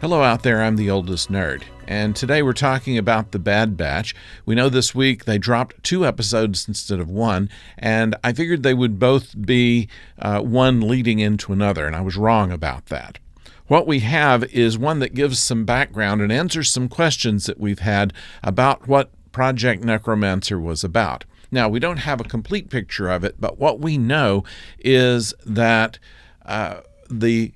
Hello out there, I'm the oldest nerd, and today we're talking about The Bad Batch. We know this week they dropped 2 episodes instead of 1, and I figured they would both be one leading into another, and I was wrong about that. What we have is one that gives some background and answers some questions that we've had about what Project Necromancer was about. Now, we don't have a complete picture of it, but what we know is that the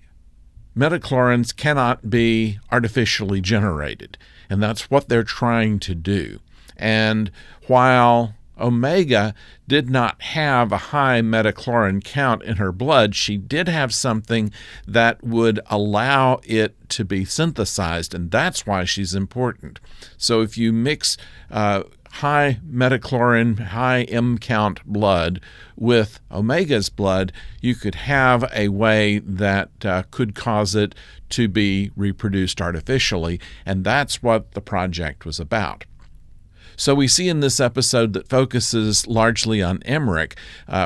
metachlorines cannot be artificially generated, and that's what they're trying to do. And while Omega did not have a high metachlorine count in her blood, she did have something that would allow it to be synthesized, and that's why she's important. So if you mix high metachlorine, high M count blood with Omega's blood, you could have a way that could cause it to be reproduced artificially, and that's what the project was about. So we see in this episode that focuses largely on Emmerich,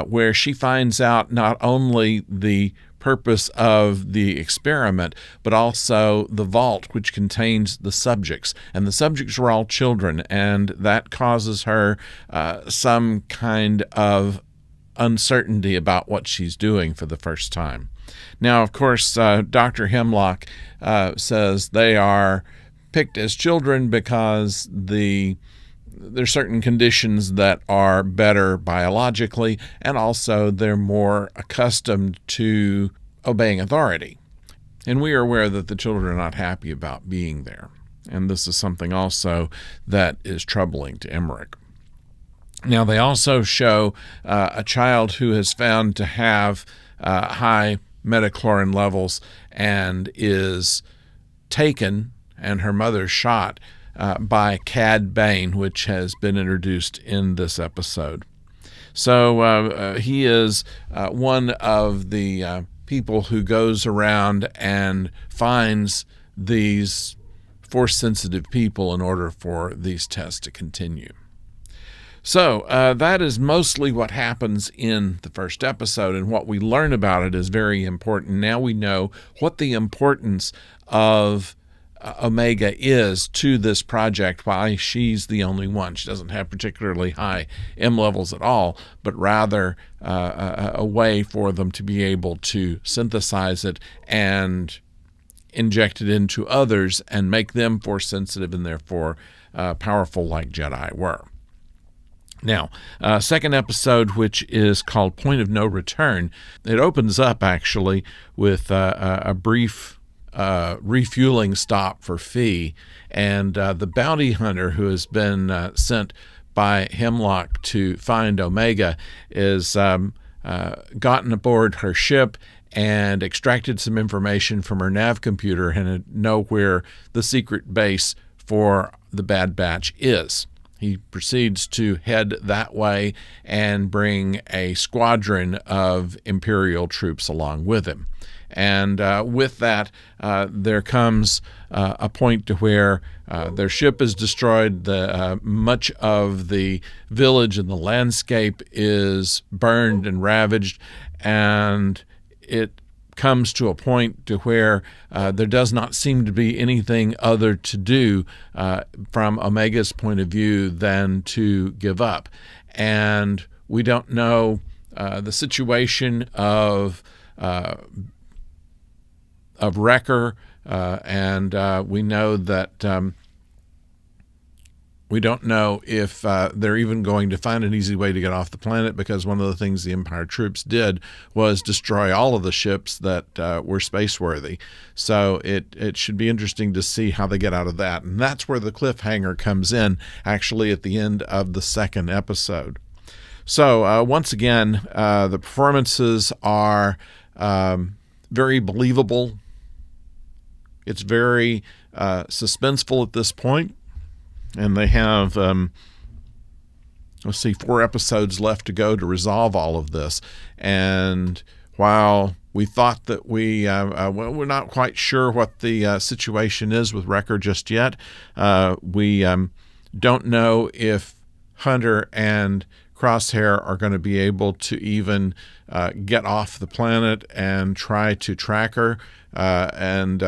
where she finds out not only the purpose of the experiment, but also the vault which contains the subjects. And the subjects were all children, and that causes her some kind of uncertainty about what she's doing for the first time. Now, of course, Dr. Hemlock says they are picked as children because there's certain conditions that are better biologically, and also they're more accustomed to obeying authority. And we are aware that the children are not happy about being there. And this is something also that is troubling to Emmerich. Now, they also show a child who is found to have high metachlorine levels and is taken, and her mother shot by Cad Bane, which has been introduced in this episode. So he is one of the people who goes around and finds these force-sensitive people in order for these tests to continue. So that is mostly what happens in the first episode, and what we learn about it is very important. Now we know what the importance of Omega is to this project, why she's the only one. She doesn't have particularly high M levels at all, but rather a way for them to be able to synthesize it and inject it into others and make them force sensitive and therefore powerful like Jedi were. Now, second episode, which is called Point of No Return, it opens up actually with a brief refueling stop for Phee, and the bounty hunter who has been sent by Hemlock to find Omega is gotten aboard her ship and extracted some information from her nav computer and know where the secret base for the Bad Batch is. He proceeds to head that way and bring a squadron of Imperial troops along with him. And with that, there comes a point to where their ship is destroyed. Much of the village and the landscape is burned and ravaged, and it comes to a point to where there does not seem to be anything other to do from Omega's point of view than to give up. And we don't know the situation of Wrecker, and we know that we don't know if they're even going to find an easy way to get off the planet, because one of the things the Empire troops did was destroy all of the ships that were space-worthy. So it should be interesting to see how they get out of that. And that's where the cliffhanger comes in, actually, at the end of the second episode. So once again, the performances are very believable. It's very suspenseful at this point. And they have, 4 episodes left to go to resolve all of this. And while we thought that we're not quite sure what the situation is with Wrecker just yet, we don't know if Hunter and Crosshair are going to be able to even get off the planet and try to track her and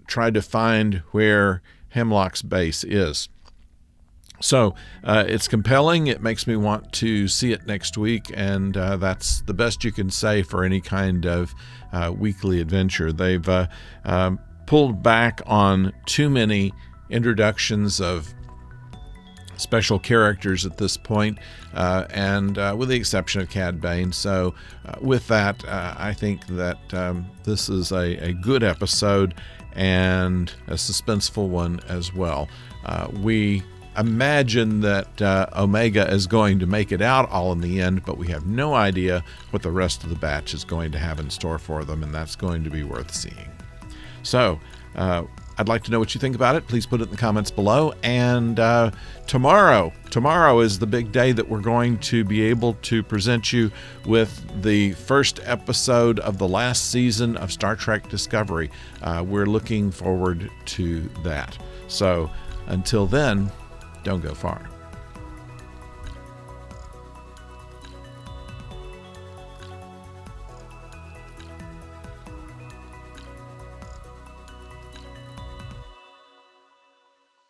try to find where Hemlock's base is. So it's compelling. It makes me want to see it next week, and that's the best you can say for any kind of weekly adventure. They've pulled back on too many introductions of special characters at this point, and with the exception of Cad Bane. So with that, I think that this is a good episode and a suspenseful one as well. We imagine that Omega is going to make it out all in the end, but we have no idea what the rest of the batch is going to have in store for them, and that's going to be worth seeing. So I'd like to know what you think about it. Please put it in the comments below. And tomorrow is the big day that we're going to be able to present you with the first episode of the last season of Star Trek Discovery. We're looking forward to that. So until then, don't go far.